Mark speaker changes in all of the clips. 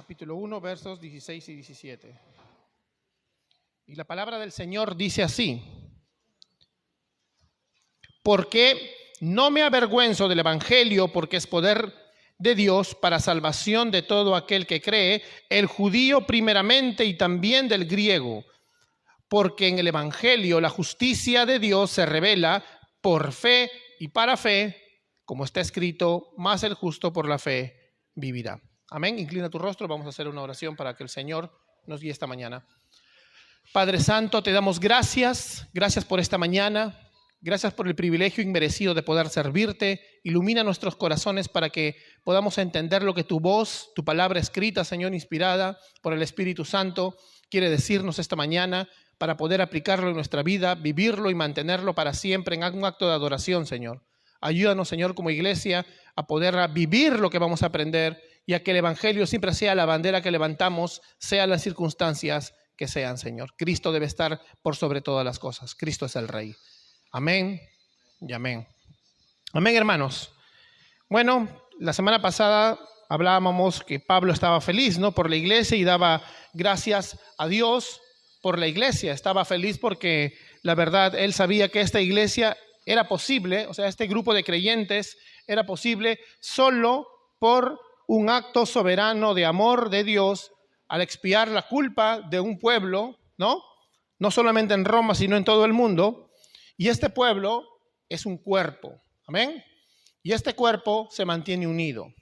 Speaker 1: capítulo 1, versos 16 y 17. Y la palabra del Señor dice así: porque no me avergüenzo del evangelio, porque es poder de Dios para salvación de todo aquel que cree, el judío primeramente y también del griego, porque en el evangelio la justicia de Dios se revela por fe y para fe, como está escrito, más el justo por la fe vivirá. Amén. Inclina tu rostro, vamos a hacer una oración para que el Señor nos guíe esta mañana. Padre Santo, te damos gracias por esta mañana. Gracias por el privilegio inmerecido de poder servirte. Ilumina nuestros corazones para que podamos entender lo que tu voz, tu palabra escrita, Señor, inspirada por el Espíritu Santo, quiere decirnos esta mañana, para poder aplicarlo en nuestra vida, vivirlo y mantenerlo para siempre en un acto de adoración, Señor. Ayúdanos, Señor, como iglesia, a poder vivir lo que vamos a aprender y a que el evangelio siempre sea la bandera que levantamos, sean las circunstancias que sean, Señor. Cristo debe estar por sobre todas las cosas. Cristo es el Rey. Amén y amén. Amén, hermanos. Bueno, la semana pasada hablábamos que Pablo estaba feliz, ¿no?, por la iglesia y daba gracias a Dios por la iglesia. Estaba feliz porque la verdad él sabía que esta iglesia era posible, o sea, este grupo de creyentes era posible solo por un acto soberano de amor de Dios al expiar la culpa de un pueblo, ¿no? No solamente en Roma, sino en todo el mundo. Y este pueblo es un cuerpo, amén. Y este cuerpo se mantiene unido,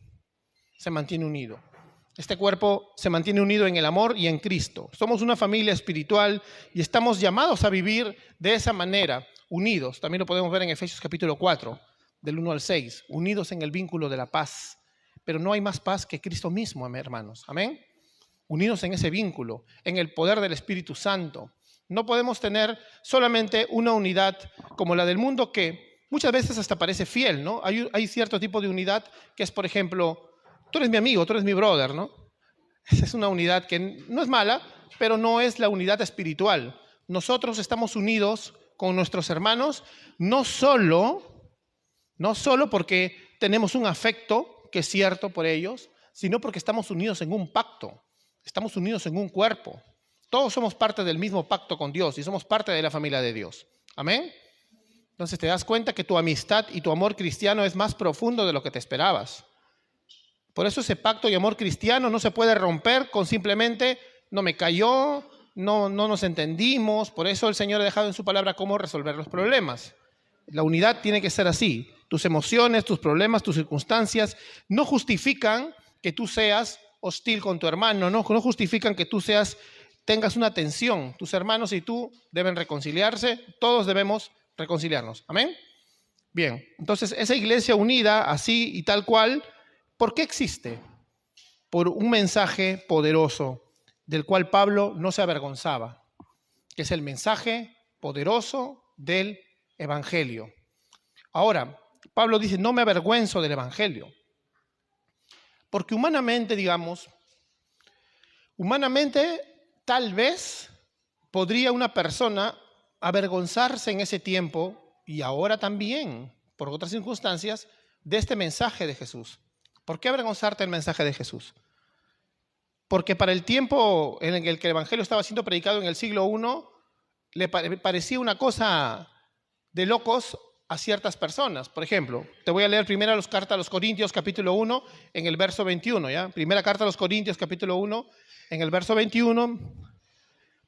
Speaker 1: Este cuerpo se mantiene unido en el amor y en Cristo. Somos una familia espiritual y estamos llamados a vivir de esa manera, unidos. También lo podemos ver en Efesios capítulo 4, del 1 al 6, unidos en el vínculo de la paz. Pero no hay más paz que Cristo mismo, hermanos, amén. Unidos en ese vínculo, en el poder del Espíritu Santo. No podemos tener solamente una unidad como la del mundo que muchas veces hasta parece fiel, ¿no? Hay cierto tipo de unidad que es, por ejemplo, tú eres mi amigo, tú eres mi brother, ¿no? Esa es una unidad que no es mala, pero no es la unidad espiritual. Nosotros estamos unidos con nuestros hermanos, no solo porque tenemos un afecto, que es cierto por ellos, sino porque estamos unidos en un pacto, estamos unidos en un cuerpo. Todos somos parte del mismo pacto con Dios y somos parte de la familia de Dios. Amén. Entonces te das cuenta que tu amistad y tu amor cristiano es más profundo de lo que te esperabas. Por eso ese pacto y amor cristiano no se puede romper con simplemente no me cayó, no nos entendimos. Por eso el Señor ha dejado en su palabra cómo resolver los problemas. La unidad tiene que ser así. Tus emociones, tus problemas, tus circunstancias no justifican que tú seas hostil con tu hermano, no justifican que tú tengas una tensión. Tus hermanos y tú deben reconciliarse, todos debemos reconciliarnos. Amén. Bien, entonces esa iglesia unida así y tal cual, ¿por qué existe? Por un mensaje poderoso del cual Pablo no se avergonzaba, que es el mensaje poderoso del evangelio. Ahora, Pablo dice, no me avergüenzo del evangelio, porque humanamente, tal vez podría una persona avergonzarse en ese tiempo y ahora también, por otras circunstancias, de este mensaje de Jesús. ¿Por qué avergonzarte del mensaje de Jesús? Porque para el tiempo en el que el evangelio estaba siendo predicado en el siglo I, le parecía una cosa de locos a ciertas personas. Por ejemplo, te voy a leer primero la carta a los Corintios, capítulo 1, en el verso 21. ¿Ya? Primera carta a los Corintios, capítulo 1, en el verso 21.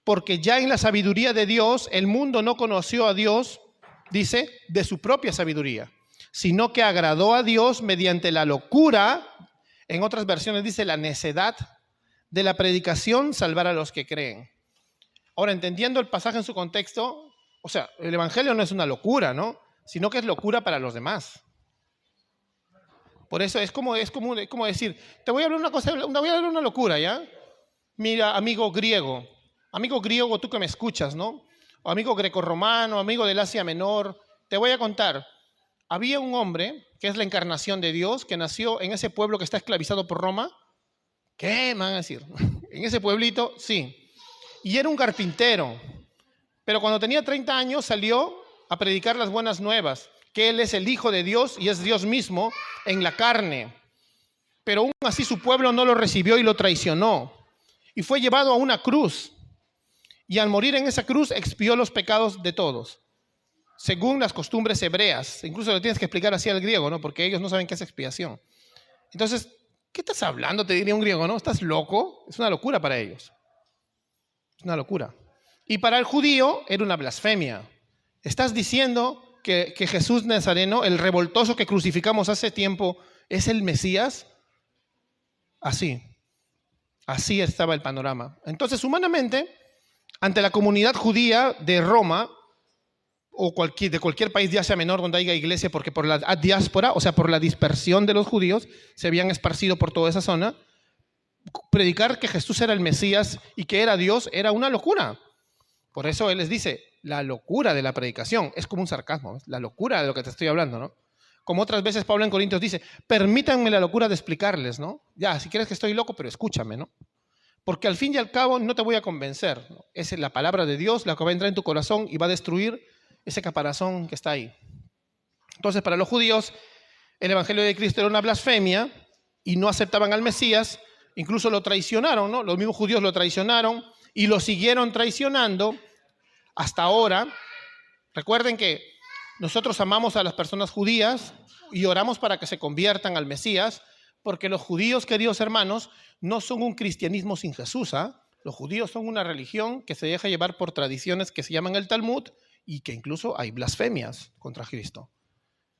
Speaker 1: Porque ya en la sabiduría de Dios, el mundo no conoció a Dios, dice, de su propia sabiduría, sino que agradó a Dios mediante la locura, en otras versiones dice la necedad de la predicación, salvar a los que creen. Ahora, entendiendo el pasaje en su contexto, o sea, el evangelio no es una locura, ¿no? Sino que es locura para los demás. Por eso es como decir, te voy a hablar una locura, ¿ya? Mira, amigo griego, tú que me escuchas, ¿no? O amigo grecorromano, amigo del Asia Menor, te voy a contar. Había un hombre que es la encarnación de Dios, que nació en ese pueblo que está esclavizado por Roma. ¿Qué me van a decir? En ese pueblito, sí. Y era un carpintero. Pero cuando tenía 30 años salió a predicar las buenas nuevas, que Él es el Hijo de Dios y es Dios mismo en la carne. pero aún así su pueblo no lo recibió y lo traicionó. Y fue llevado a una cruz. Y al morir en esa cruz expió los pecados de todos, según las costumbres hebreas. Incluso lo tienes que explicar así al griego, ¿no? Porque ellos no saben qué es expiación. Entonces, ¿qué estás hablando? Te diría un griego, ¿no? ¿Estás loco? Es una locura para ellos. Es una locura. Y para el judío era una blasfemia. ¿Estás diciendo que Jesús Nazareno, el revoltoso que crucificamos hace tiempo, es el Mesías? Así estaba el panorama. Entonces, humanamente, ante la comunidad judía de Roma, o de cualquier país de Asia Menor donde haya iglesia, porque por la diáspora, o sea, por la dispersión de los judíos, se habían esparcido por toda esa zona, predicar que Jesús era el Mesías y que era Dios era una locura. Por eso Él les dice, la locura de la predicación, es como un sarcasmo, ¿ves? La locura de lo que te estoy hablando, ¿no? Como otras veces Pablo en Corintios dice, permítanme la locura de explicarles, ¿no? Ya, si quieres que estoy loco, pero escúchame, ¿no? Porque al fin y al cabo no te voy a convencer, ¿no? Es la palabra de Dios la que va a entrar en tu corazón y va a destruir ese caparazón que está ahí. Entonces, para los judíos, el evangelio de Cristo era una blasfemia y no aceptaban al Mesías, incluso lo traicionaron, ¿no? Los mismos judíos lo traicionaron y lo siguieron traicionando hasta ahora. Recuerden que nosotros amamos a las personas judías y oramos para que se conviertan al Mesías, porque los judíos, queridos hermanos, no son un cristianismo sin Jesús, ¿ah? Los judíos son una religión que se deja llevar por tradiciones que se llaman el Talmud y que incluso hay blasfemias contra Cristo.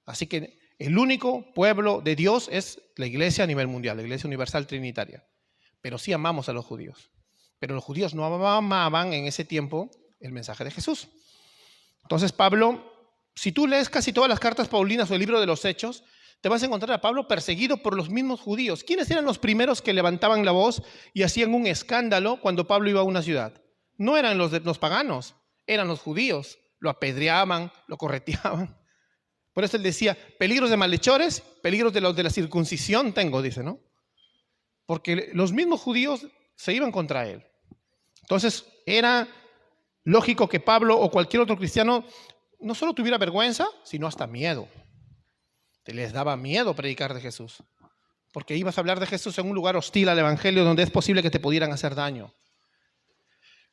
Speaker 1: Así que el único pueblo de Dios es la iglesia a nivel mundial, la iglesia universal trinitaria. Pero sí amamos a los judíos. Pero los judíos no amaban en ese tiempo el mensaje de Jesús. Entonces Pablo, si tú lees casi todas las cartas paulinas o el libro de los Hechos, te vas a encontrar a Pablo perseguido por los mismos judíos. ¿Quiénes eran los primeros que levantaban la voz y hacían un escándalo cuando Pablo iba a una ciudad? No eran los paganos, eran los judíos. Lo apedreaban, lo correteaban. Por eso él decía, peligros de malhechores, peligros de los de la circuncisión tengo, dice, ¿no? Porque los mismos judíos se iban contra él. Entonces era lógico que Pablo o cualquier otro cristiano no solo tuviera vergüenza, sino hasta miedo. Te les daba miedo predicar de Jesús, porque ibas a hablar de Jesús en un lugar hostil al evangelio donde es posible que te pudieran hacer daño.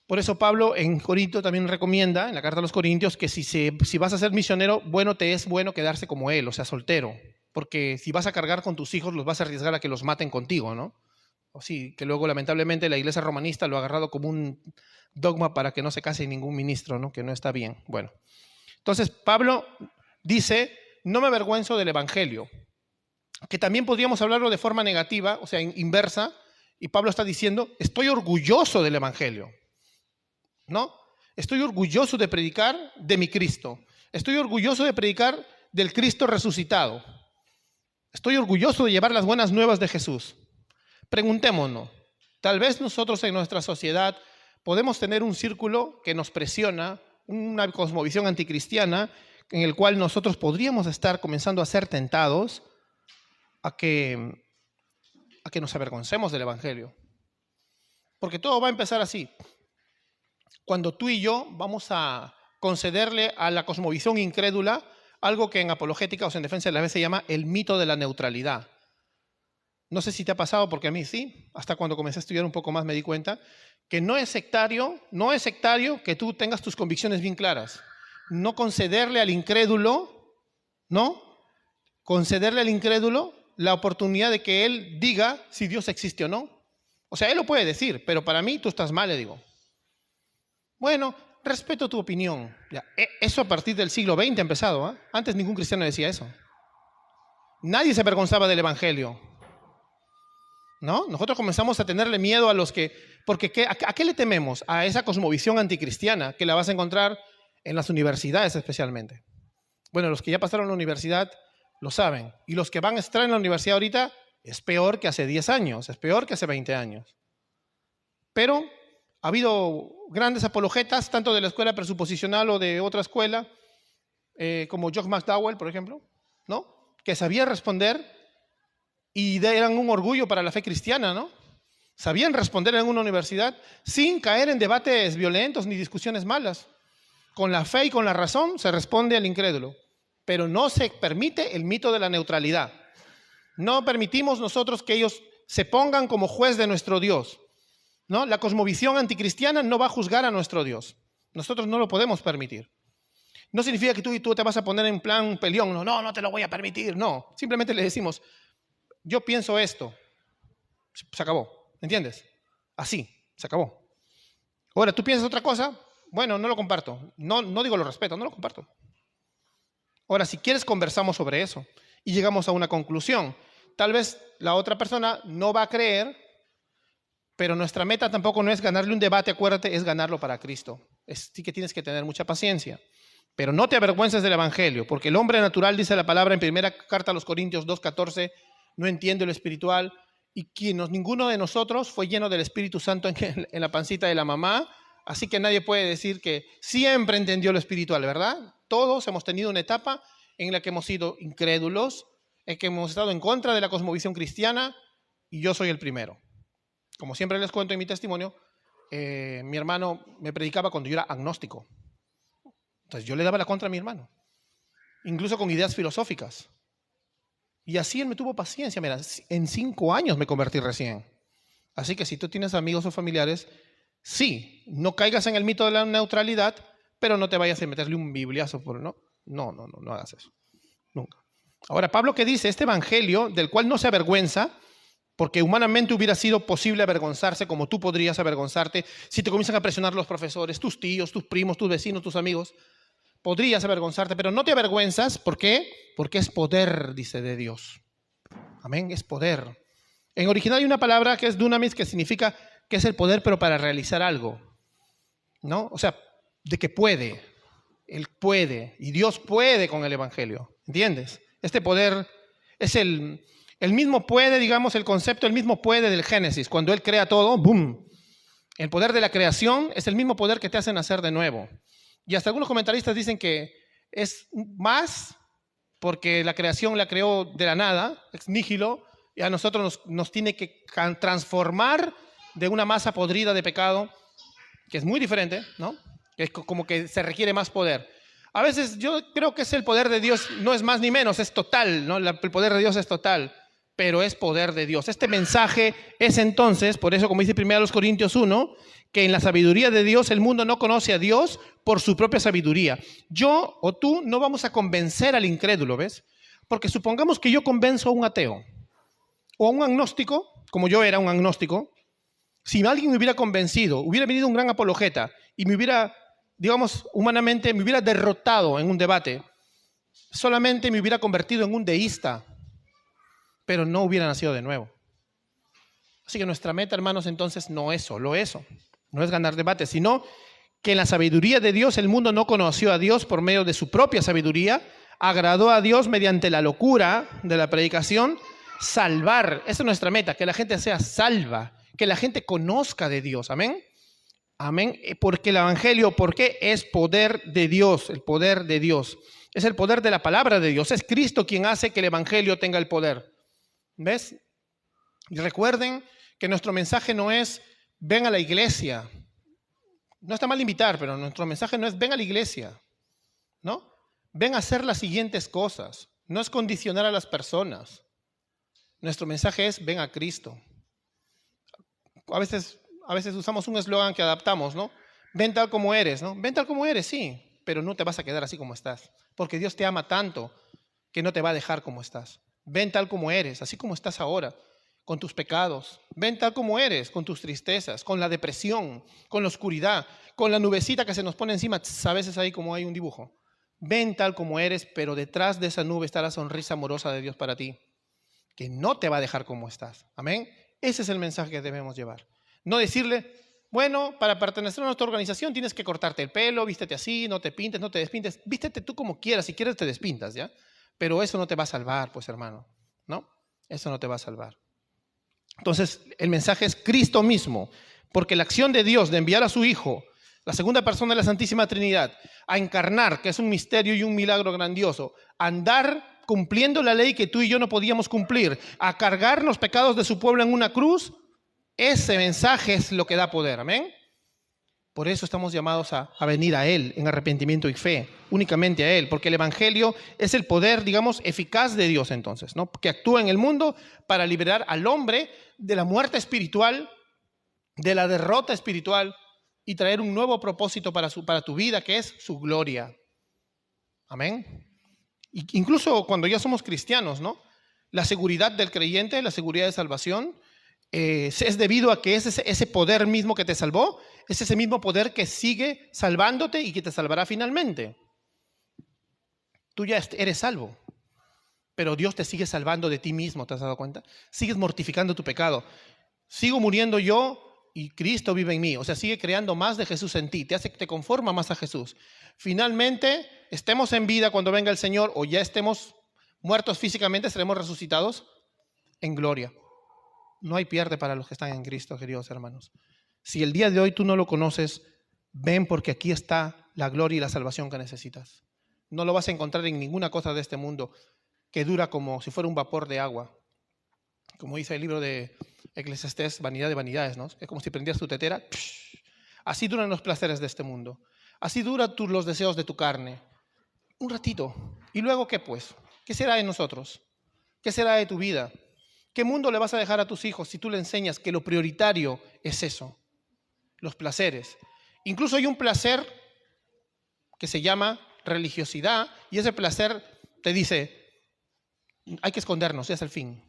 Speaker 1: Por eso Pablo en Corinto también recomienda, en la carta a los Corintios, que si vas a ser misionero, te es bueno quedarse como él, o sea, soltero. Porque si vas a cargar con tus hijos, los vas a arriesgar a que los maten contigo, ¿no? O sí, que luego lamentablemente la iglesia romanista lo ha agarrado como un dogma para que no se case ningún ministro, ¿no? Que no está bien. Bueno, entonces Pablo dice, no me avergüenzo del evangelio, que también podríamos hablarlo de forma negativa, o sea, inversa, y Pablo está diciendo, estoy orgulloso del evangelio. ¿No? Estoy orgulloso de predicar de mi Cristo. Estoy orgulloso de predicar del Cristo resucitado. Estoy orgulloso de llevar las buenas nuevas de Jesús. Preguntémonos, tal vez nosotros en nuestra sociedad podemos tener un círculo que nos presiona, una cosmovisión anticristiana, en el cual nosotros podríamos estar comenzando a ser tentados a que nos avergoncemos del evangelio. Porque todo va a empezar así. Cuando tú y yo vamos a concederle a la cosmovisión incrédula algo que en apologética o en defensa de la fe se llama el mito de la neutralidad. No sé si te ha pasado, porque a mí sí, hasta cuando comencé a estudiar un poco más me di cuenta que no es sectario que tú tengas tus convicciones bien claras. No concederle al incrédulo, ¿no? Concederle al incrédulo la oportunidad de que él diga si Dios existe o no. O sea, él lo puede decir, pero para mí tú estás mal, le digo. Bueno, respeto tu opinión. Ya, eso a partir del siglo XX ha empezado, ¿eh? Antes ningún cristiano decía eso. Nadie se avergonzaba del evangelio, ¿no? Nosotros comenzamos a tenerle miedo a los que... Porque ¿a qué le tememos? A esa cosmovisión anticristiana que la vas a encontrar en las universidades especialmente. Bueno, los que ya pasaron la universidad lo saben. Y los que van a estar en la universidad ahorita es peor que hace 10 años, es peor que hace 20 años. Pero ha habido grandes apologetas, tanto de la escuela presuposicional o de otra escuela, como Jock McDowell, por ejemplo, ¿no? Que sabían responder y eran un orgullo para la fe cristiana, ¿no? Sabían responder en una universidad sin caer en debates violentos ni discusiones malas. Con la fe y con la razón se responde al incrédulo, pero no se permite el mito de la neutralidad. No permitimos nosotros que ellos se pongan como juez de nuestro Dios, ¿no? La cosmovisión anticristiana no va a juzgar a nuestro Dios. Nosotros no lo podemos permitir. No significa que tú te vas a poner en plan peleón. No te lo voy a permitir. No, simplemente le decimos, yo pienso esto. Se acabó, ¿entiendes? Así, se acabó. Ahora, ¿tú piensas otra cosa? Bueno, no lo comparto. No digo lo respeto, no lo comparto. Ahora, si quieres, conversamos sobre eso y llegamos a una conclusión. Tal vez la otra persona no va a creer, pero nuestra meta tampoco no es ganarle un debate, acuérdate, es ganarlo para Cristo. Sí que tienes que tener mucha paciencia. Pero no te avergüences del Evangelio, porque el hombre natural, dice la palabra en primera carta a los Corintios 2:14, no entiende lo espiritual, y ninguno de nosotros fue lleno del Espíritu Santo en la pancita de la mamá, así que nadie puede decir que siempre entendió lo espiritual, ¿verdad? Todos hemos tenido una etapa en la que hemos sido incrédulos, en que hemos estado en contra de la cosmovisión cristiana, y yo soy el primero. Como siempre les cuento en mi testimonio, mi hermano me predicaba cuando yo era agnóstico. Entonces yo le daba la contra a mi hermano, incluso con ideas filosóficas. Y así él me tuvo paciencia. Mira, en 5 años me convertí recién. Así que si tú tienes amigos o familiares, sí, no caigas en el mito de la neutralidad, pero no te vayas a meterle un bibliazo por no. No hagas eso. Nunca. Ahora, Pablo, ¿qué dice? Este evangelio, del cual no se avergüenza, porque humanamente hubiera sido posible avergonzarse, como tú podrías avergonzarte, si te comienzan a presionar los profesores, tus tíos, tus primos, tus vecinos, tus amigos. Podrías avergonzarte, pero no te avergüenzas. ¿Por qué? Porque es poder, dice, de Dios. Amén, es poder. En original hay una palabra que es dunamis, que significa que es el poder, pero para realizar algo, ¿no? O sea, de que puede. Él puede, y Dios puede con el evangelio, ¿entiendes? Este poder es el mismo puede, digamos, el concepto, el mismo puede del Génesis. Cuando Él crea todo, ¡boom! El poder de la creación es el mismo poder que te hace nacer de nuevo. Y hasta algunos comentaristas dicen que es más porque la creación la creó de la nada, ex nihilo, y a nosotros nos tiene que transformar de una masa podrida de pecado, que es muy diferente, ¿no? Que es como que se requiere más poder. A veces yo creo que es el poder de Dios, no es más ni menos, es total, ¿no? El poder de Dios es total, pero es poder de Dios. Este mensaje es entonces, por eso como dice 1 Corintios 1, que en la sabiduría de Dios el mundo no conoce a Dios por su propia sabiduría. Yo o tú no vamos a convencer al incrédulo, ¿ves? Porque supongamos que yo convenzo a un ateo o a un agnóstico, como yo era un agnóstico. Si alguien me hubiera convencido, hubiera venido un gran apologeta y me hubiera, digamos, humanamente me hubiera derrotado en un debate, solamente me hubiera convertido en un deísta, pero no hubiera nacido de nuevo. Así que nuestra meta, hermanos, entonces no es solo eso. No es ganar debates, sino que en la sabiduría de Dios el mundo no conoció a Dios por medio de su propia sabiduría, agradó a Dios mediante la locura de la predicación, salvar. Esa es nuestra meta, que la gente sea salva, que la gente conozca de Dios. Amén. Amén. Porque el evangelio, ¿por qué? Es poder de Dios, el poder de Dios. Es el poder de la palabra de Dios. Es Cristo quien hace que el evangelio tenga el poder. ¿Ves? Y recuerden que nuestro mensaje no es ven a la iglesia. No está mal invitar, pero nuestro mensaje no es ven a la iglesia, ¿no? Ven a hacer las siguientes cosas. No es condicionar a las personas. Nuestro mensaje es ven a Cristo. A veces usamos un eslogan que adaptamos, ¿no? Ven tal como eres, ¿no? Ven tal como eres, sí, pero no te vas a quedar así como estás. Porque Dios te ama tanto que no te va a dejar como estás. Ven tal como eres, así como estás ahora, con tus pecados. Ven tal como eres, con tus tristezas, con la depresión, con la oscuridad, con la nubecita que se nos pone encima, a veces ahí como hay un dibujo. Ven tal como eres, pero detrás de esa nube está la sonrisa amorosa de Dios para ti, que no te va a dejar como estás. Amén. Ese es el mensaje que debemos llevar. No decirle, bueno, para pertenecer a nuestra organización tienes que cortarte el pelo, vístete así, no te pintes, no te despintes. Vístete tú como quieras, si quieres te despintas, ¿ya? Pero eso no te va a salvar, pues hermano, ¿no? Eso no te va a salvar. Entonces, el mensaje es Cristo mismo, porque la acción de Dios de enviar a su Hijo, la segunda persona de la Santísima Trinidad, a encarnar, que es un misterio y un milagro grandioso, a andar cumpliendo la ley que tú y yo no podíamos cumplir, a cargar los pecados de su pueblo en una cruz, ese mensaje es lo que da poder, amén. Por eso estamos llamados a venir a Él en arrepentimiento y fe, únicamente a Él, porque el Evangelio es el poder, digamos, eficaz de Dios entonces, ¿no? Que actúa en el mundo para liberar al hombre de la muerte espiritual, de la derrota espiritual y traer un nuevo propósito para tu vida, que es su gloria. Amén. Incluso cuando ya somos cristianos, ¿no? La seguridad del creyente, la seguridad de salvación, es debido a que es ese poder mismo que te salvó, es ese mismo poder que sigue salvándote y que te salvará finalmente. Tú ya eres salvo, pero Dios te sigue salvando de ti mismo, ¿te has dado cuenta? Sigues mortificando tu pecado. Sigo muriendo yo y Cristo vive en mí. O sea, sigue creando más de Jesús en ti, te conforma más a Jesús. Finalmente, estemos en vida cuando venga el Señor o ya estemos muertos físicamente, seremos resucitados en gloria. No hay pierde para los que están en Cristo, queridos hermanos. Si el día de hoy tú no lo conoces, ven porque aquí está la gloria y la salvación que necesitas. No lo vas a encontrar en ninguna cosa de este mundo que dura como si fuera un vapor de agua. Como dice el libro de Eclesiastés, vanidad de vanidades, ¿no? Es como si prendieras tu tetera. Así duran los placeres de este mundo. Así duran los deseos de tu carne. Un ratito. ¿Y luego qué pues? ¿Qué será de nosotros? ¿Qué será de tu vida? ¿Qué mundo le vas a dejar a tus hijos si tú le enseñas que lo prioritario es eso? Los placeres. Incluso hay un placer que se llama religiosidad y ese placer te dice, hay que escondernos, ese es el fin.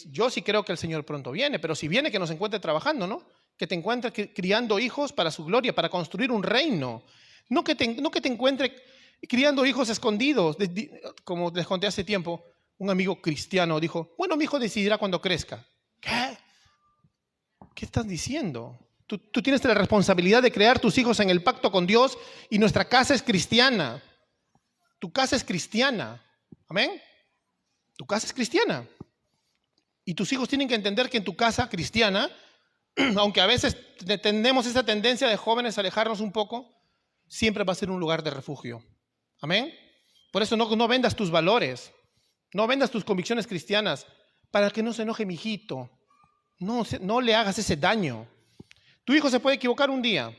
Speaker 1: Yo sí creo que el Señor pronto viene, pero si viene que nos encuentre trabajando, ¿no? Que te encuentre criando hijos para su gloria, para construir un reino. No que te encuentre criando hijos escondidos, como les conté hace tiempo. Un amigo cristiano dijo, bueno, mi hijo decidirá cuando crezca. ¿Qué? ¿Qué estás diciendo? Tú tienes la responsabilidad de crear tus hijos en el pacto con Dios y nuestra casa es cristiana. Tu casa es cristiana. ¿Amén? Tu casa es cristiana. Y tus hijos tienen que entender que en tu casa cristiana, aunque a veces tenemos esa tendencia de jóvenes a alejarnos un poco, siempre va a ser un lugar de refugio. ¿Amén? Por eso no vendas tus valores. No vendas tus convicciones cristianas para que no se enoje mi hijito. No le hagas ese daño. Tu hijo se puede equivocar un día,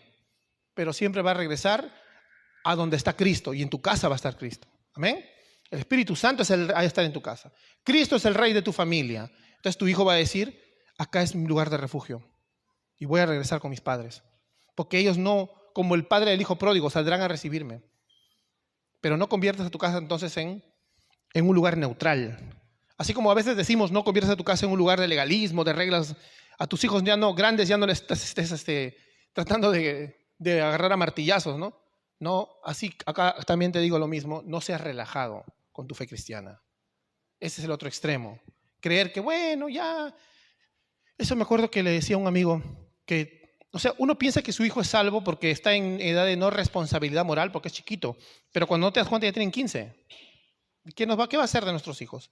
Speaker 1: pero siempre va a regresar a donde está Cristo y en tu casa va a estar Cristo. Amén. El Espíritu Santo va a estar en tu casa. Cristo es el rey de tu familia. Entonces tu hijo va a decir, acá es mi lugar de refugio y voy a regresar con mis padres. Porque ellos no, como el padre del hijo pródigo, saldrán a recibirme. Pero no conviertas a tu casa entonces en un lugar neutral. Así como a veces decimos, no conviertas a tu casa en un lugar de legalismo, de reglas. A tus hijos ya no grandes, ya no les estés tratando de agarrar a martillazos, ¿no? No, así acá también te digo lo mismo, no seas relajado con tu fe cristiana. Ese es el otro extremo. Creer que, bueno, ya... Eso me acuerdo que le decía a un amigo que, o sea, uno piensa que su hijo es salvo porque está en edad de no responsabilidad moral, porque es chiquito, pero cuando no te das cuenta ya tienen 15. ¿Qué va a hacer de nuestros hijos?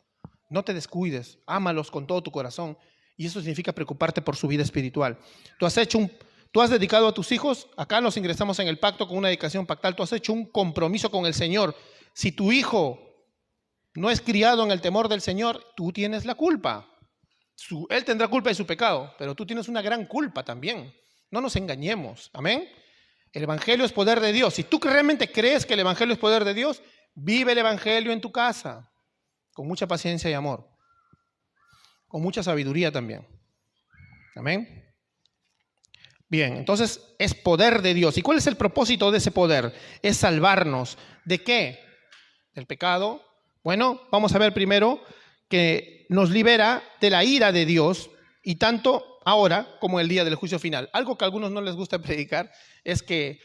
Speaker 1: No te descuides, ámalos con todo tu corazón. Y eso significa preocuparte por su vida espiritual. Tú has dedicado a tus hijos, acá nos ingresamos en el pacto con una dedicación pactal, tú has hecho un compromiso con el Señor. Si tu hijo no es criado en el temor del Señor, tú tienes la culpa. Él tendrá culpa de su pecado, pero tú tienes una gran culpa también. No nos engañemos, amén. El Evangelio es poder de Dios. Si tú realmente crees que el Evangelio es poder de Dios, vive el Evangelio en tu casa, con mucha paciencia y amor, con mucha sabiduría también. Amén. Bien, entonces es poder de Dios. ¿Y cuál es el propósito de ese poder? Es salvarnos. ¿De qué? Del pecado. Bueno, vamos a ver primero que nos libera de la ira de Dios, y tanto ahora como el día del juicio final. Algo que a algunos no les gusta predicar es que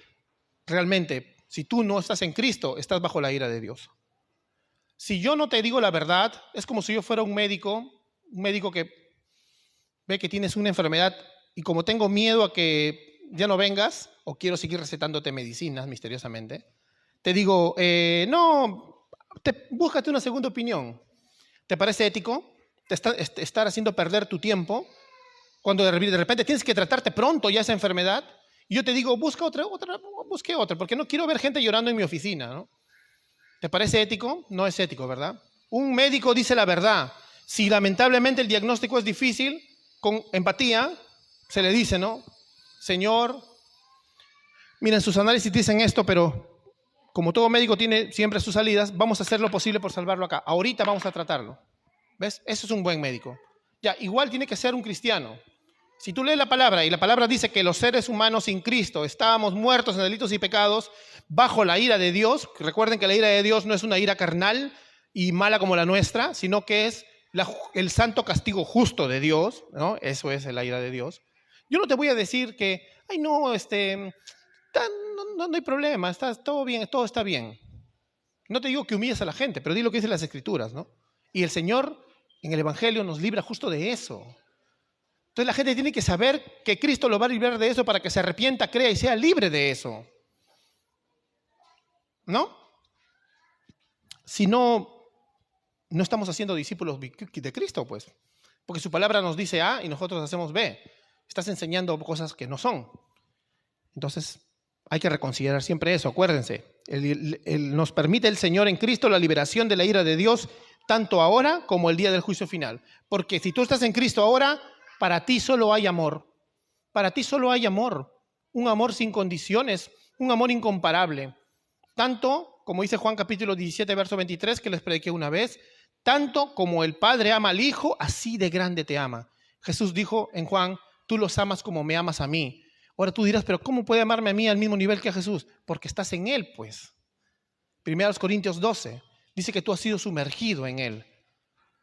Speaker 1: realmente, si tú no estás en Cristo, estás bajo la ira de Dios. Si yo no te digo la verdad, es como si yo fuera un médico que ve que tienes una enfermedad y como tengo miedo a que ya no vengas o quiero seguir recetándote medicinas misteriosamente, te digo, búscate una segunda opinión. ¿Te parece ético estar haciendo perder tu tiempo cuando de repente tienes que tratarte pronto ya esa enfermedad? Y yo te digo, busque otra, porque no quiero ver gente llorando en mi oficina, ¿no? ¿Te parece ético? No es ético, ¿verdad? Un médico dice la verdad. Si lamentablemente el diagnóstico es difícil, con empatía se le dice, ¿no? Señor, Miren, sus análisis dicen esto, pero como todo médico tiene siempre sus salidas, vamos a hacer lo posible por salvarlo acá. Ahorita vamos a tratarlo. ¿Ves? Eso es un buen médico. Ya, igual tiene que ser un cristiano. Si tú lees la palabra y la palabra dice que los seres humanos sin Cristo estábamos muertos en delitos y pecados bajo la ira de Dios, recuerden que la ira de Dios no es una ira carnal y mala como la nuestra, sino que es el santo castigo justo de Dios, ¿no? Eso es la ira de Dios. Yo no te voy a decir que, ay no, no hay problema, está todo bien, todo está bien. No te digo que humilles a la gente, pero di lo que dicen las Escrituras, ¿no? Y el Señor en el Evangelio nos libra justo de eso. Entonces la gente tiene que saber que Cristo lo va a librar de eso para que se arrepienta, crea y sea libre de eso. ¿No? Si no, no estamos haciendo discípulos de Cristo, pues. Porque su palabra nos dice A y nosotros hacemos B. Estás enseñando cosas que no son. Entonces, hay que reconsiderar siempre eso, acuérdense. Nos permite el Señor en Cristo la liberación de la ira de Dios, tanto ahora como el día del juicio final. Porque si tú estás en Cristo ahora, para ti solo hay amor. Para ti solo hay amor. Un amor sin condiciones, un amor incomparable. Tanto, como dice Juan capítulo 17, verso 23, que les prediqué una vez, tanto como el Padre ama al Hijo, así de grande te ama. Jesús dijo en Juan, tú los amas como me amas a mí. Ahora tú dirás, pero ¿cómo puede amarme a mí al mismo nivel que a Jesús? Porque estás en Él, pues. 1 Corintios 12 dice que tú has sido sumergido en Él.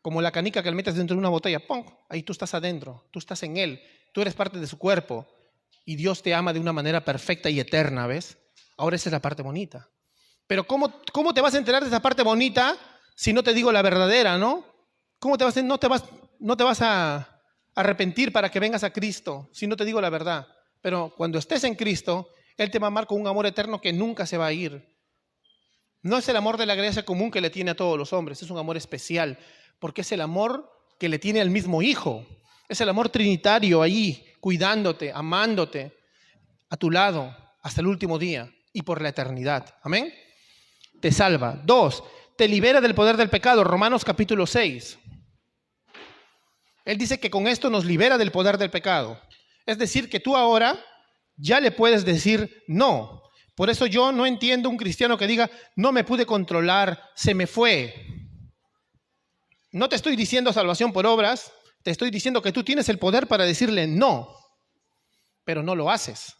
Speaker 1: Como la canica que le metes dentro de una botella, ¡pum! Ahí tú estás adentro, tú estás en Él, tú eres parte de su cuerpo y Dios te ama de una manera perfecta y eterna, ¿ves? Ahora esa es la parte bonita. Pero ¿cómo te vas a enterar de esa parte bonita si no te digo la verdadera, no? ¿Cómo te vas no te vas a arrepentir para que vengas a Cristo si no te digo la verdad? Pero cuando estés en Cristo, Él te va a amar con un amor eterno que nunca se va a ir. No es el amor de la gracia común que le tiene a todos los hombres, es un amor especial, porque es el amor que le tiene al mismo Hijo. Es el amor trinitario ahí, cuidándote, amándote, a tu lado, hasta el último día y por la eternidad. Amén. Te salva. 2, te libera del poder del pecado. Romanos capítulo 6. Él dice que con esto nos libera del poder del pecado. Es decir, que tú ahora ya le puedes decir no. Por eso yo no entiendo un cristiano que diga, no me pude controlar, se me fue. No te estoy diciendo salvación por obras, te estoy diciendo que tú tienes el poder para decirle no, pero no lo haces.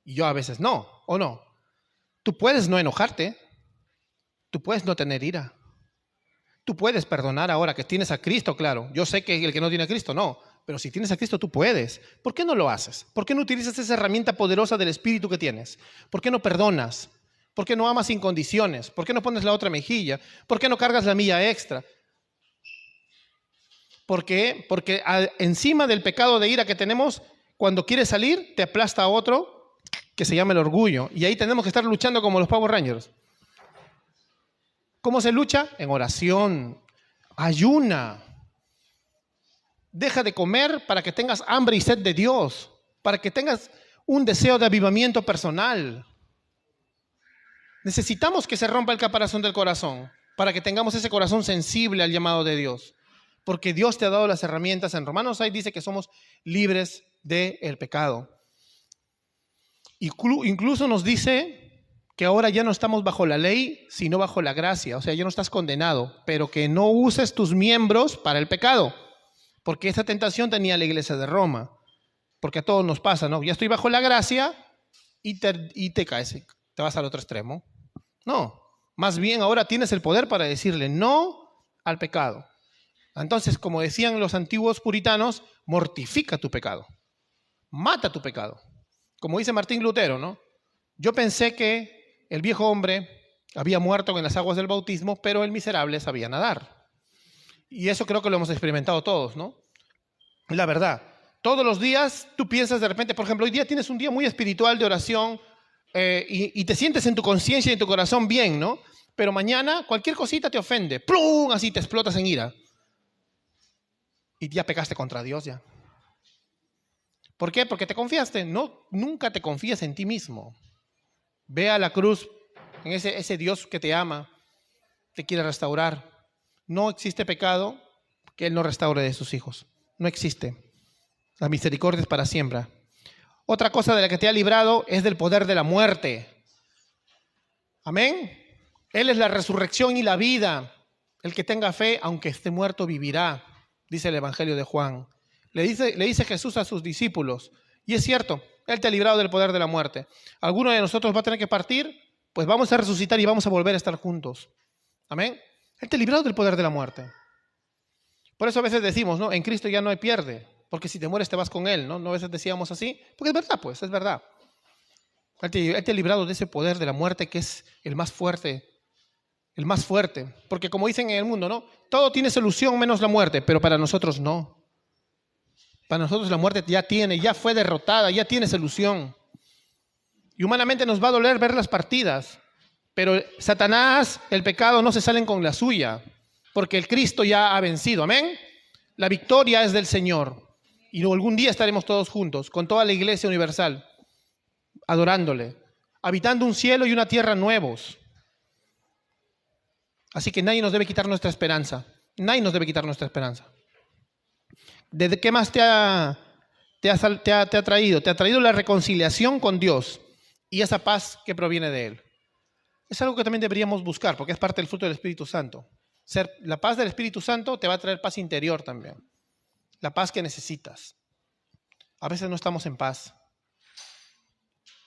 Speaker 1: Y yo a veces no, ¿o no? Tú puedes no enojarte, tú puedes no tener ira, tú puedes perdonar ahora que tienes a Cristo, claro. Yo sé que el que no tiene a Cristo no, pero si tienes a Cristo tú puedes. ¿Por qué no lo haces? ¿Por qué no utilizas esa herramienta poderosa del Espíritu que tienes? ¿Por qué no perdonas? ¿Por qué no amas sin condiciones? ¿Por qué no pones la otra mejilla? ¿Por qué no cargas la milla extra? ¿Por qué? Porque encima del pecado de ira que tenemos, cuando quieres salir, te aplasta a otro que se llama el orgullo. Y ahí tenemos que estar luchando como los Power Rangers. ¿Cómo se lucha? En oración, ayuna. Deja de comer para que tengas hambre y sed de Dios, para que tengas un deseo de avivamiento personal. Necesitamos que se rompa el caparazón del corazón para que tengamos ese corazón sensible al llamado de Dios. Porque Dios te ha dado las herramientas. En Romanos 6 dice que somos libres del pecado. Incluso nos dice que ahora ya no estamos bajo la ley, sino bajo la gracia. O sea, ya no estás condenado, pero que no uses tus miembros para el pecado. Porque esa tentación tenía la iglesia de Roma. Porque a todos nos pasa, ¿no? Ya estoy bajo la gracia y te caes, te vas al otro extremo. No, más bien ahora tienes el poder para decirle no al pecado. Entonces, como decían los antiguos puritanos, mortifica tu pecado. Mata tu pecado. Como dice Martín Lutero, ¿no? Yo pensé que el viejo hombre había muerto en las aguas del bautismo, pero el miserable sabía nadar. Y eso creo que lo hemos experimentado todos, ¿no? La verdad, todos los días tú piensas de repente, por ejemplo, hoy día tienes un día muy espiritual de oración y te sientes en tu conciencia y en tu corazón bien, ¿no? Pero mañana cualquier cosita te ofende, ¡plum! Así te explotas en ira. Y ya pecaste contra Dios ya. ¿Por qué? Porque te confiaste. No, nunca te confías en ti mismo. Ve a la cruz, en ese Dios que te ama, te quiere restaurar. No existe pecado que Él no restaure de sus hijos. No existe. La misericordia es para siempre. Otra cosa de la que te ha librado es del poder de la muerte. Amén. Él es la resurrección y la vida. El que tenga fe, aunque esté muerto, vivirá, dice el Evangelio de Juan. Le dice Jesús a sus discípulos. Y es cierto, Él te ha librado del poder de la muerte. ¿Alguno de nosotros va a tener que partir? Pues vamos a resucitar y vamos a volver a estar juntos. Amén. Él te ha librado del poder de la muerte. Por eso a veces decimos, ¿no? En Cristo ya no hay pierde, porque si te mueres te vas con Él, ¿no? No a veces decíamos así, porque es verdad, pues, es verdad. Él te ha librado de ese poder de la muerte que es el más fuerte. El más fuerte. Porque como dicen en el mundo, ¿no? Todo tiene solución menos la muerte, pero para nosotros no. Para nosotros la muerte ya fue derrotada, ya tiene solución. Y humanamente nos va a doler ver las partidas, pero Satanás, el pecado, no se salen con la suya, porque el Cristo ya ha vencido. Amén. La victoria es del Señor. Y algún día estaremos todos juntos, con toda la iglesia universal, adorándole, habitando un cielo y una tierra nuevos. Así que nadie nos debe quitar nuestra esperanza. Nadie nos debe quitar nuestra esperanza. ¿De qué más te ha traído? Te ha traído la reconciliación con Dios y esa paz que proviene de Él. Es algo que también deberíamos buscar, porque es parte del fruto del Espíritu Santo. La paz del Espíritu Santo te va a traer paz interior también. La paz que necesitas. A veces no estamos en paz.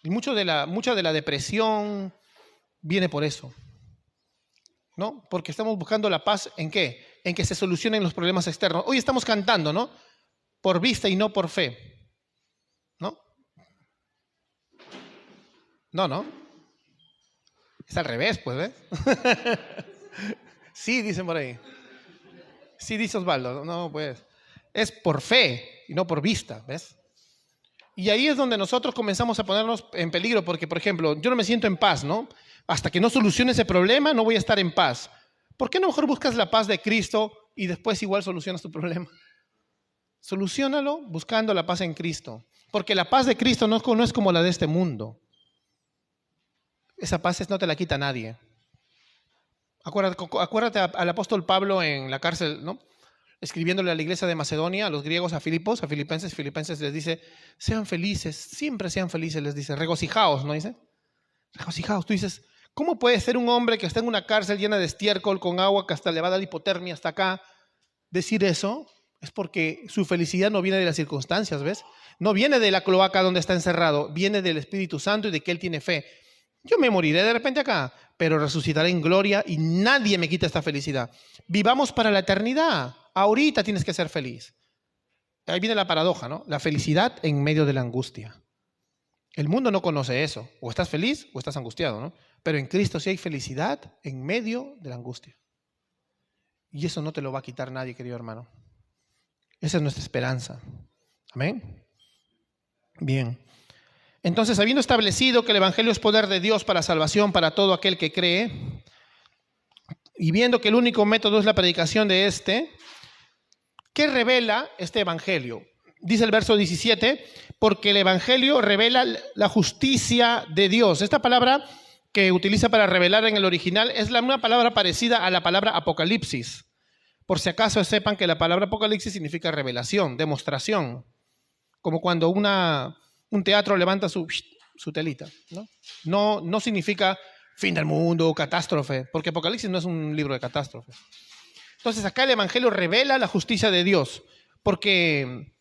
Speaker 1: Y mucha de la depresión viene por eso. ¿No? Porque estamos buscando la paz ¿en qué? En que se solucionen los problemas externos. Hoy estamos cantando, ¿no? Por vista y no por fe. ¿No? No. Es al revés, pues, ¿ves? Sí, dicen por ahí. Sí, dice Osvaldo. No, pues. Es por fe y no por vista, ¿ves? Y ahí es donde nosotros comenzamos a ponernos en peligro, porque, por ejemplo, yo no me siento en paz, ¿no? Hasta que no solucione ese problema, no voy a estar en paz. ¿Por qué no mejor buscas la paz de Cristo y después igual solucionas tu problema? Soluciónalo buscando la paz en Cristo. Porque la paz de Cristo no es como la de este mundo. Esa paz no te la quita nadie. Acuérdate al apóstol Pablo en la cárcel, ¿no? Escribiéndole a la iglesia de Macedonia, a los griegos, a Filipenses les dice, sean felices, siempre sean felices, les dice, regocijaos, ¿no dice? Regocijaos. Tú dices, ¿cómo puede ser un hombre que está en una cárcel llena de estiércol, con agua que hasta le va a dar hipotermia hasta acá, decir eso? Es porque su felicidad no viene de las circunstancias, ¿ves? No viene de la cloaca donde está encerrado, viene del Espíritu Santo y de que él tiene fe. Yo me moriré de repente acá, pero resucitaré en gloria y nadie me quita esta felicidad. Vivamos para la eternidad. Ahorita tienes que ser feliz. Ahí viene la paradoja, ¿no? La felicidad en medio de la angustia. El mundo no conoce eso. O estás feliz o estás angustiado, ¿no? Pero en Cristo sí hay felicidad en medio de la angustia. Y eso no te lo va a quitar nadie, querido hermano. Esa es nuestra esperanza. Amén. Bien. Entonces, habiendo establecido que el Evangelio es poder de Dios para salvación para todo aquel que cree, y viendo que el único método es la predicación de este, ¿qué revela este Evangelio? Dice el verso 17, porque el Evangelio revela la justicia de Dios. Esta palabra que utiliza para revelar en el original es una palabra parecida a la palabra apocalipsis. Por si acaso sepan que la palabra apocalipsis significa revelación, demostración. Como cuando un teatro levanta su telita, ¿no? No significa fin del mundo, catástrofe, porque Apocalipsis no es un libro de catástrofes. Entonces acá el Evangelio revela la justicia de Dios, porque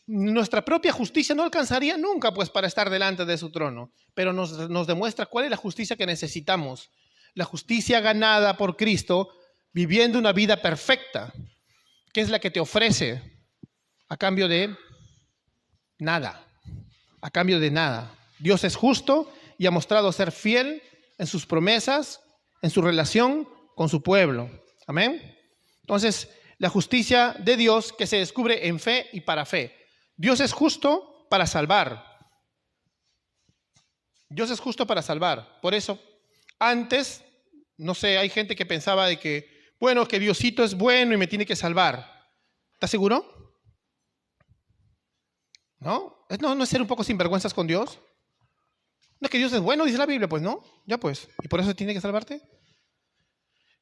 Speaker 1: nuestra propia justicia no alcanzaría nunca pues para estar delante de su trono, pero nos demuestra cuál es la justicia que necesitamos. La justicia ganada por Cristo, viviendo una vida perfecta, que es la que te ofrece a cambio de nada, a cambio de nada. Dios es justo y ha mostrado ser fiel en sus promesas, en su relación con su pueblo. Amén. Entonces, la justicia de Dios que se descubre en fe y para fe. Dios es justo para salvar. Dios es justo para salvar. Por eso, antes, no sé, hay gente que pensaba de que, bueno, que Diosito es bueno y me tiene que salvar. ¿Estás seguro? ¿No? ¿No es ser un poco sinvergüenzas con Dios? No es que Dios es bueno, dice la Biblia, pues no. Ya pues, ¿y por eso tiene que salvarte?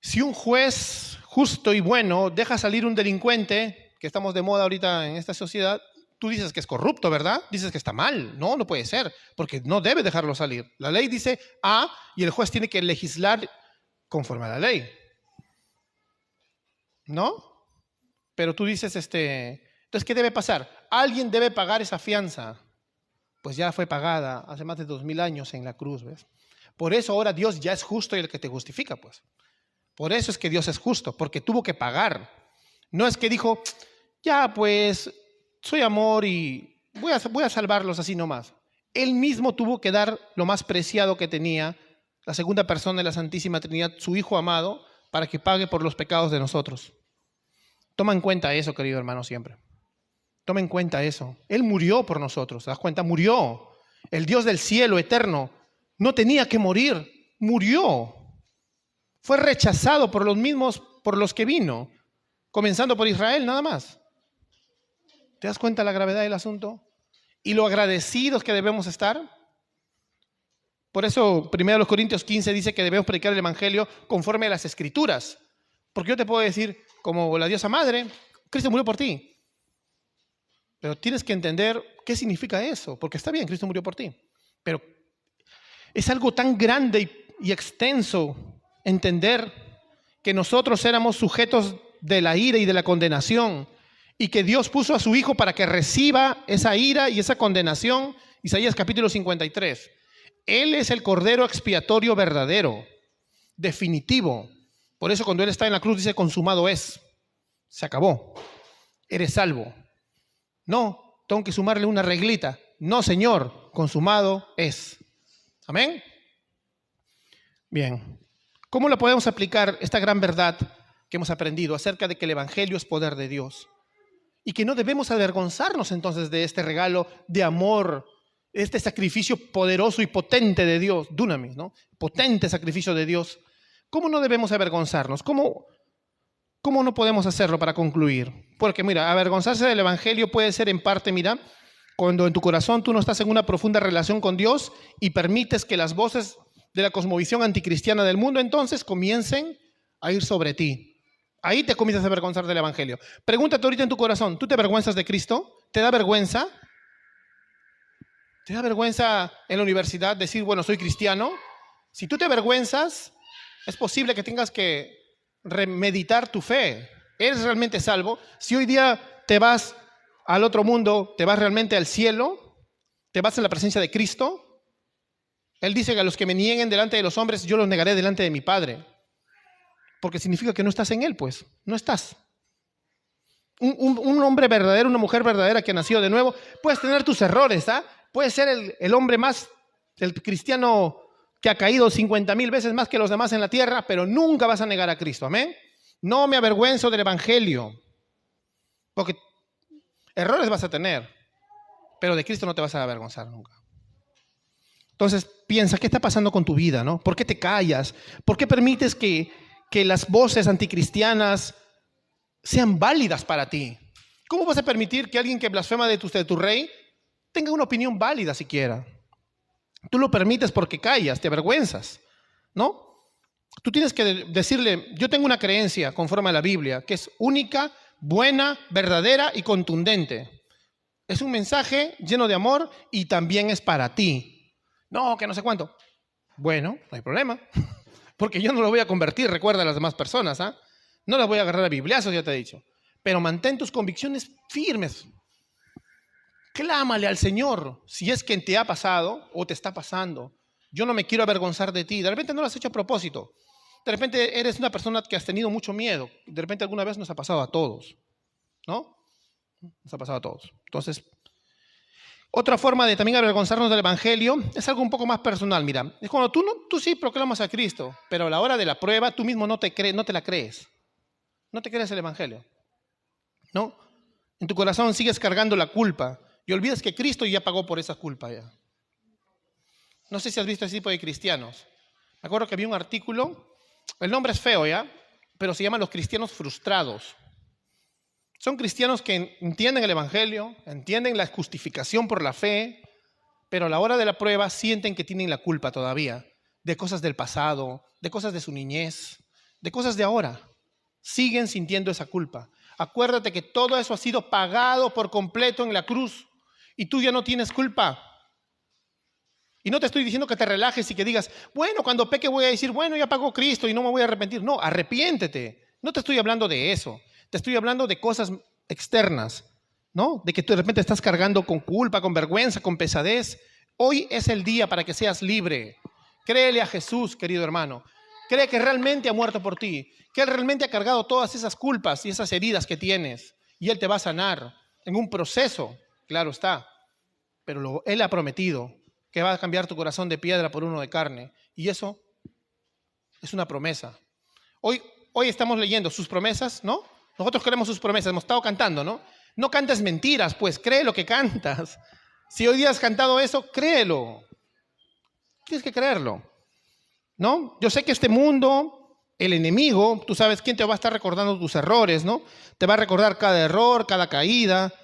Speaker 1: Si un juez justo y bueno deja salir un delincuente, que estamos de moda ahorita en esta sociedad, tú dices que es corrupto, ¿verdad? Dices que está mal. No, no puede ser, porque no debe dejarlo salir. La ley dice A y el juez tiene que legislar conforme a la ley. ¿No? Pero tú dices, entonces, ¿qué debe pasar? Alguien debe pagar esa fianza. Pues ya fue pagada hace más de 2000 años en la cruz, ¿ves? Por eso ahora Dios ya es justo y el que te justifica, pues. Por eso es que Dios es justo, porque tuvo que pagar. No es que dijo, ya pues, soy amor y voy a salvarlos así nomás. Él mismo tuvo que dar lo más preciado que tenía, la segunda persona de la Santísima Trinidad, su Hijo amado, para que pague por los pecados de nosotros. Toma en cuenta eso, querido hermano, siempre. Toma en cuenta eso. Él murió por nosotros, ¿te das cuenta? Murió. El Dios del cielo eterno no tenía que morir, murió. Fue rechazado por los mismos por los que vino, comenzando por Israel nada más. ¿Te das cuenta la gravedad del asunto? Y lo agradecidos que debemos estar. Por eso 1 Corintios 15 dice que debemos predicar el Evangelio conforme a las Escrituras. Porque yo te puedo decir, como la diosa madre, Cristo murió por ti. Pero tienes que entender qué significa eso, porque está bien, Cristo murió por ti. Pero es algo tan grande y extenso entender que nosotros éramos sujetos de la ira y de la condenación y que Dios puso a su Hijo para que reciba esa ira y esa condenación. Isaías capítulo 53. Él es el Cordero expiatorio verdadero, definitivo. Por eso cuando Él está en la cruz dice, consumado es. Se acabó. Eres salvo. No, tengo que sumarle una reglita. No, Señor, consumado es. Amén. Bien. ¿Cómo lo podemos aplicar esta gran verdad que hemos aprendido acerca de que el Evangelio es poder de Dios? Y que no debemos avergonzarnos entonces de este regalo de amor, este sacrificio poderoso y potente de Dios, dunamis, ¿no? Potente sacrificio de Dios. ¿Cómo no debemos avergonzarnos? ¿Cómo no podemos hacerlo para concluir? Porque mira, avergonzarse del Evangelio puede ser en parte, mira, cuando en tu corazón tú no estás en una profunda relación con Dios y permites que las voces de la cosmovisión anticristiana del mundo entonces comiencen a ir sobre ti. Ahí te comienzas a avergonzar del Evangelio. Pregúntate ahorita en tu corazón, ¿tú te avergüenzas de Cristo? ¿Te da vergüenza? ¿Te da vergüenza en la universidad decir, bueno, soy cristiano? Si tú te avergüenzas, es posible que tengas que remeditar tu fe. ¿Eres realmente salvo? Si hoy día te vas al otro mundo, te vas realmente al cielo, te vas en la presencia de Cristo. Él dice que a los que me nieguen delante de los hombres, yo los negaré delante de mi Padre. Porque significa que no estás en Él, pues. No estás. Un hombre verdadero, una mujer verdadera que ha nacido de nuevo, puedes tener tus errores, ¿ah? Puedes ser el hombre más, el cristiano que ha caído 50,000 veces más que los demás en la tierra, pero nunca vas a negar a Cristo, ¿amén? No me avergüenzo del Evangelio, porque errores vas a tener, pero de Cristo no te vas a avergonzar nunca. Entonces piensa, ¿qué está pasando con tu vida, no? ¿Por qué te callas? ¿Por qué permites que las voces anticristianas sean válidas para ti? ¿Cómo vas a permitir que alguien que blasfema de tu rey tenga una opinión válida siquiera? Tú lo permites porque callas, te avergüenzas, ¿no? Tú tienes que decirle, yo tengo una creencia conforme a la Biblia, que es única, buena, verdadera y contundente. Es un mensaje lleno de amor y también es para ti. No, que no sé cuánto. Bueno, no hay problema. Porque yo no lo voy a convertir, recuerda a las demás personas, ¿ah? No las voy a agarrar a bibliazos, ya te he dicho. Pero mantén tus convicciones firmes. Clámale al Señor si es que te ha pasado o te está pasando. Yo no me quiero avergonzar de ti. De repente no lo has hecho a propósito. De repente eres una persona que has tenido mucho miedo. De repente alguna vez nos ha pasado a todos, ¿no? Nos ha pasado a todos. Entonces, otra forma de también avergonzarnos del Evangelio es algo un poco más personal. Mira, es cuando tú sí proclamas a Cristo, pero a la hora de la prueba tú mismo no te la crees. No te crees el Evangelio, ¿no? En tu corazón sigues cargando la culpa y olvidas que Cristo ya pagó por esa culpa ya. No sé si has visto ese tipo de cristianos. Me acuerdo que vi un artículo, el nombre es feo ya, pero se llaman los cristianos frustrados. Son cristianos que entienden el Evangelio, entienden la justificación por la fe, pero a la hora de la prueba sienten que tienen la culpa todavía de cosas del pasado, de cosas de su niñez, de cosas de ahora. Siguen sintiendo esa culpa. Acuérdate que todo eso ha sido pagado por completo en la cruz y tú ya no tienes culpa. Y no te estoy diciendo que te relajes y que digas, bueno, cuando peque voy a decir, bueno, ya pagó Cristo y no me voy a arrepentir. No, arrepiéntete. No te estoy hablando de eso. Te estoy hablando de cosas externas, ¿no? De que tú de repente estás cargando con culpa, con vergüenza, con pesadez. Hoy es el día para que seas libre. Créele a Jesús, querido hermano. Cree que realmente ha muerto por ti, que Él realmente ha cargado todas esas culpas y esas heridas que tienes. Y Él te va a sanar en un proceso, claro está. Pero Él ha prometido que va a cambiar tu corazón de piedra por uno de carne. Y eso es una promesa. Hoy estamos leyendo sus promesas, ¿no? Nosotros queremos sus promesas, hemos estado cantando, ¿no? No cantes mentiras, pues cree lo que cantas. Si hoy día has cantado eso, créelo. Tienes que creerlo, ¿no? Yo sé que este mundo, el enemigo, tú sabes quién te va a estar recordando tus errores, ¿no? Te va a recordar cada error, cada caída.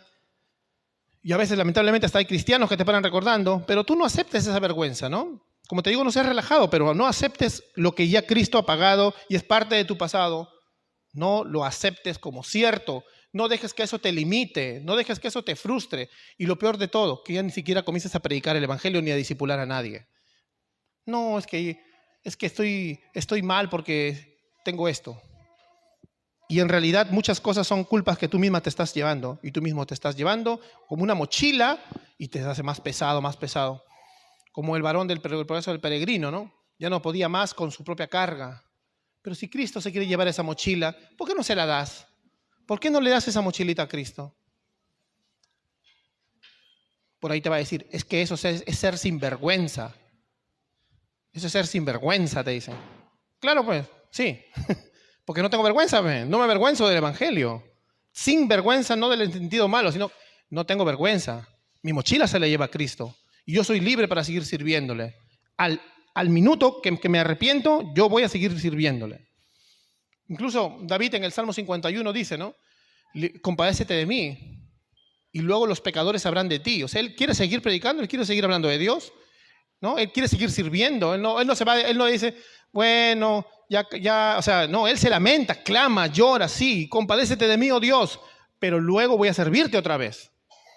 Speaker 1: Y a veces, lamentablemente, hasta hay cristianos que te paran recordando, pero tú no aceptes esa vergüenza, ¿no? Como te digo, no seas relajado, pero no aceptes lo que ya Cristo ha pagado y es parte de tu pasado. No lo aceptes como cierto. No dejes que eso te limite, no dejes que eso te frustre. Y lo peor de todo, que ya ni siquiera comiences a predicar el evangelio ni a discipular a nadie. No, es que estoy mal porque tengo esto. Y en realidad muchas cosas son culpas que tú misma te estás llevando y tú mismo te estás llevando como una mochila y te hace más pesado, más pesado. Como el varón del progreso del peregrino, ¿no? Ya no podía más con su propia carga. Pero si Cristo se quiere llevar esa mochila, ¿por qué no se la das? ¿Por qué no le das esa mochilita a Cristo? Por ahí te va a decir, es que eso es ser sinvergüenza. Eso es ser sinvergüenza, te dicen. Claro, pues, sí. Porque no tengo vergüenza, no me avergüenzo del evangelio. Sin vergüenza, no del sentido malo, sino no tengo vergüenza. Mi mochila se la lleva a Cristo. Y yo soy libre para seguir sirviéndole. Al minuto que me arrepiento, yo voy a seguir sirviéndole. Incluso David en el Salmo 51 dice, ¿no? Compadécete de mí y luego los pecadores sabrán de ti. O sea, él quiere seguir predicando, él quiere seguir hablando de Dios, ¿no? Él quiere seguir sirviendo. Él no dice, bueno, ya, o sea, no, él se lamenta, clama, llora, sí, compadécete de mí, oh Dios, pero luego voy a servirte otra vez.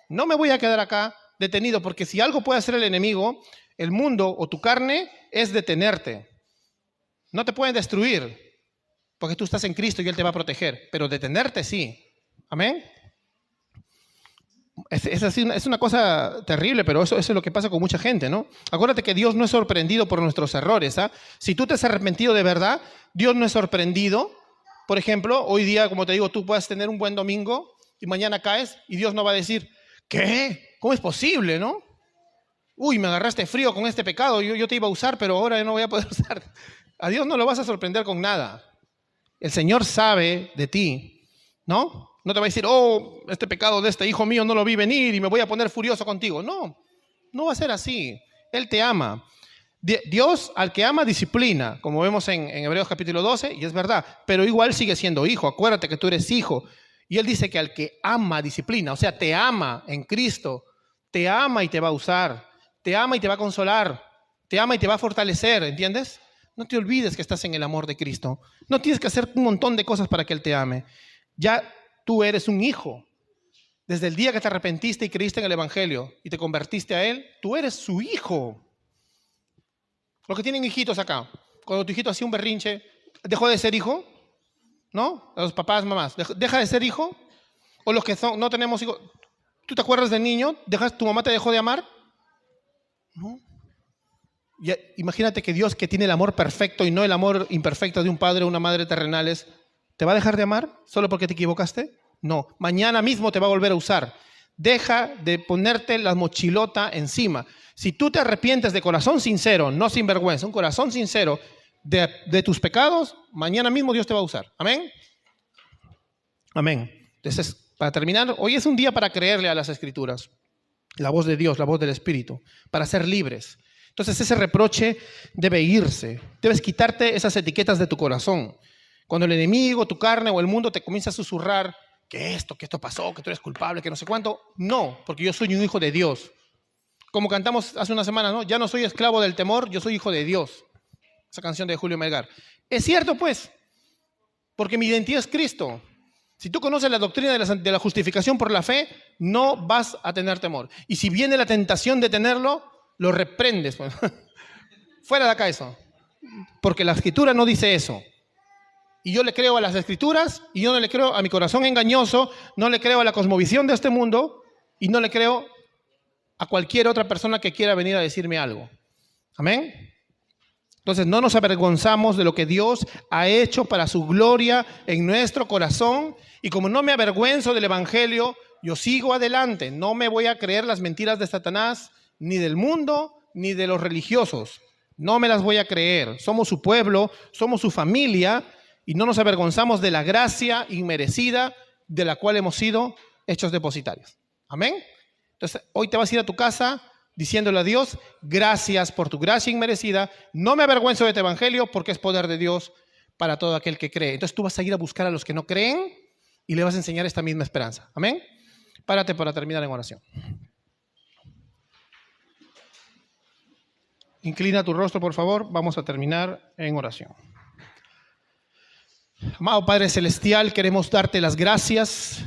Speaker 1: No me voy a quedar acá detenido, porque si algo puede hacer el enemigo, el mundo o tu carne, es detenerte. No te pueden destruir, porque tú estás en Cristo y Él te va a proteger, pero detenerte sí. Amén. Es una cosa terrible, pero eso es lo que pasa con mucha gente, ¿no? Acuérdate que Dios no es sorprendido por nuestros errores, ¿ah? Si tú te has arrepentido de verdad, Dios no es sorprendido. Por ejemplo, hoy día, como te digo, tú puedes tener un buen domingo y mañana caes y Dios no va a decir, ¿qué? ¿Cómo es posible, no? Uy, me agarraste frío con este pecado, yo te iba a usar, pero ahora no voy a poder usar. A Dios no lo vas a sorprender con nada. El Señor sabe de ti, ¿no? No te va a decir, oh, este pecado de este hijo mío no lo vi venir y me voy a poner furioso contigo. No, no va a ser así. Él te ama. Dios al que ama disciplina, como vemos en Hebreos capítulo 12, y es verdad, pero igual sigue siendo hijo. Acuérdate que tú eres hijo. Y Él dice que al que ama disciplina, o sea, te ama en Cristo, te ama y te va a usar, te ama y te va a consolar, te ama y te va a fortalecer, ¿entiendes? No te olvides que estás en el amor de Cristo. No tienes que hacer un montón de cosas para que Él te ame. Ya tú eres un hijo. Desde el día que te arrepentiste y creíste en el Evangelio y te convertiste a Él, tú eres su hijo. Los que tienen hijitos acá, cuando tu hijito hacía un berrinche, ¿dejó de ser hijo? ¿No? A los papás, mamás, ¿deja de ser hijo? O los que no tenemos hijos, ¿tú te acuerdas del niño? ¿Tu mamá te dejó de amar? ¿No? Imagínate que Dios, que tiene el amor perfecto y no el amor imperfecto de un padre o una madre terrenales, ¿te va a dejar de amar solo porque te equivocaste? No, mañana mismo te va a volver a usar. Deja de ponerte la mochilota encima. Si tú te arrepientes de corazón sincero, no sin vergüenza, un corazón sincero de tus pecados, mañana mismo Dios te va a usar. ¿Amén? Amén. Entonces, para terminar, hoy es un día para creerle a las Escrituras. La voz de Dios, la voz del Espíritu, para ser libres. Entonces ese reproche debe irse. Debes quitarte esas etiquetas de tu corazón. Cuando el enemigo, tu carne o el mundo te comienza a susurrar que esto pasó, que tú eres culpable, que no sé cuánto. No, porque yo soy un hijo de Dios. Como cantamos hace una semana, ¿no? Ya no soy esclavo del temor, yo soy hijo de Dios. Esa canción de Julio Melgar. Es cierto, pues, porque mi identidad es Cristo. Si tú conoces la doctrina de la justificación por la fe, no vas a tener temor. Y si viene la tentación de tenerlo, lo reprendes. Fuera de acá eso. Porque la Escritura no dice eso. Y yo le creo a las Escrituras, y yo no le creo a mi corazón engañoso, no le creo a la cosmovisión de este mundo, y no le creo a cualquier otra persona que quiera venir a decirme algo. Amén. Entonces no nos avergonzamos de lo que Dios ha hecho para su gloria en nuestro corazón. Y como no me avergüenzo del Evangelio, yo sigo adelante. No me voy a creer las mentiras de Satanás, ni del mundo, ni de los religiosos. No me las voy a creer. Somos su pueblo, somos su familia, y no nos avergonzamos de la gracia inmerecida de la cual hemos sido hechos depositarios. Amén. Entonces hoy te vas a ir a tu casa diciéndole a Dios, gracias por tu gracia inmerecida, no me avergüenzo de tu evangelio porque es poder de Dios para todo aquel que cree. Entonces tú vas a ir a buscar a los que no creen y le vas a enseñar esta misma esperanza. Amén. Párate para terminar en oración. Inclina tu rostro, por favor. Vamos a terminar en oración. Amado Padre Celestial, queremos darte las gracias